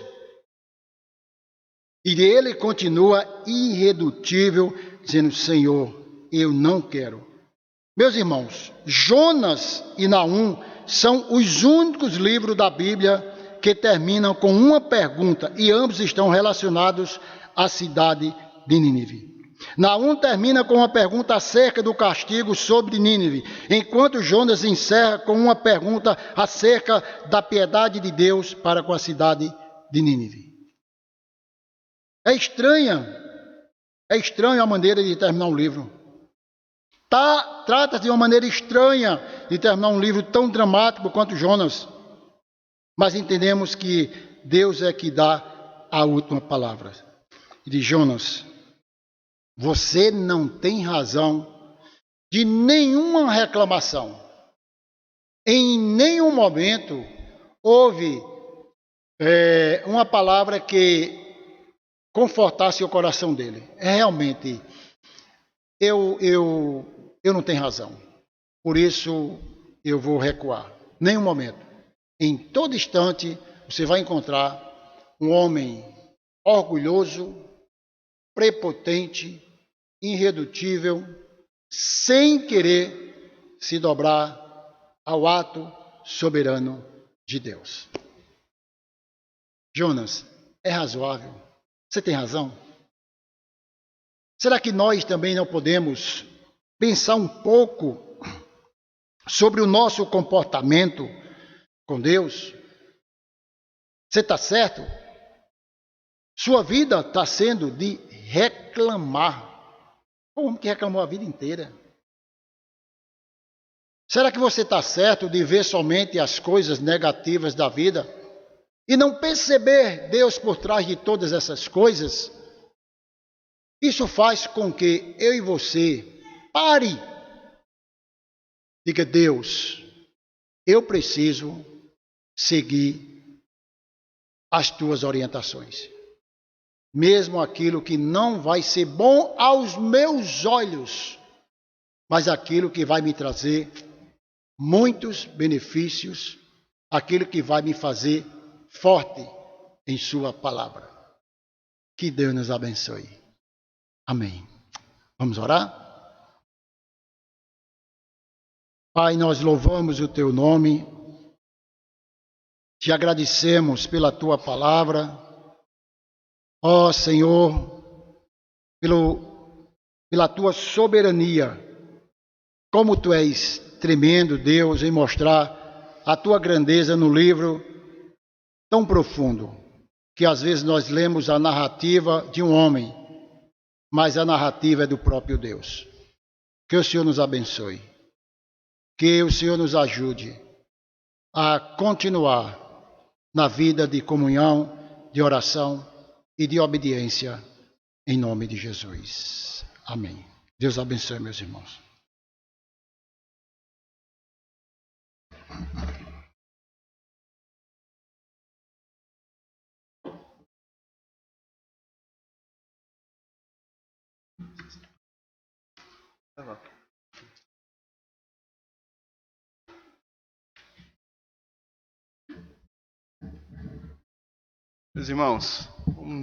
E ele continua irredutível, dizendo, Senhor, eu não quero. Meus irmãos, Jonas e Naum são os únicos livros da Bíblia que terminam com uma pergunta, e ambos estão relacionados à cidade de Nínive. Naum termina com uma pergunta acerca do castigo sobre Nínive, enquanto Jonas encerra com uma pergunta acerca da piedade de Deus para com a cidade de Nínive. É estranho a maneira de terminar um livro. Trata-se de uma maneira estranha de terminar um livro tão dramático quanto Jonas. Mas entendemos que Deus é que dá a última palavra. E diz, Jonas, você não tem razão de nenhuma reclamação. Em nenhum momento houve uma palavra que confortasse o coração dele. Realmente, eu não tenho razão. Por isso, eu vou recuar. Nenhum momento. Em todo instante, você vai encontrar um homem orgulhoso, prepotente, irredutível, sem querer se dobrar ao ato soberano de Deus. Jonas, é razoável? Você tem razão? Será que nós também não podemos pensar um pouco sobre o nosso comportamento com Deus? Você está certo? Sua vida está sendo de reclamar. O homem que reclamou a vida inteira. Será que você está certo de ver somente as coisas negativas da vida e não perceber Deus por trás de todas essas coisas? Isso faz com que eu e você pare. Diga, Deus, eu preciso seguir as tuas orientações. Mesmo aquilo que não vai ser bom aos meus olhos, mas aquilo que vai me trazer muitos benefícios, aquilo que vai me fazer forte em sua palavra. Que Deus nos abençoe. Amém. Vamos orar? Pai, nós louvamos o teu nome, te agradecemos pela tua palavra. Ó Senhor, pela tua soberania, como tu és tremendo, Deus, em mostrar a tua grandeza no livro tão profundo, que às vezes nós lemos a narrativa de um homem, mas a narrativa é do próprio Deus. Que o Senhor nos abençoe, que o Senhor nos ajude a continuar na vida de comunhão, de oração e de obediência, em nome de Jesus. Amém. Deus abençoe, meus irmãos. Meus irmãos, vamos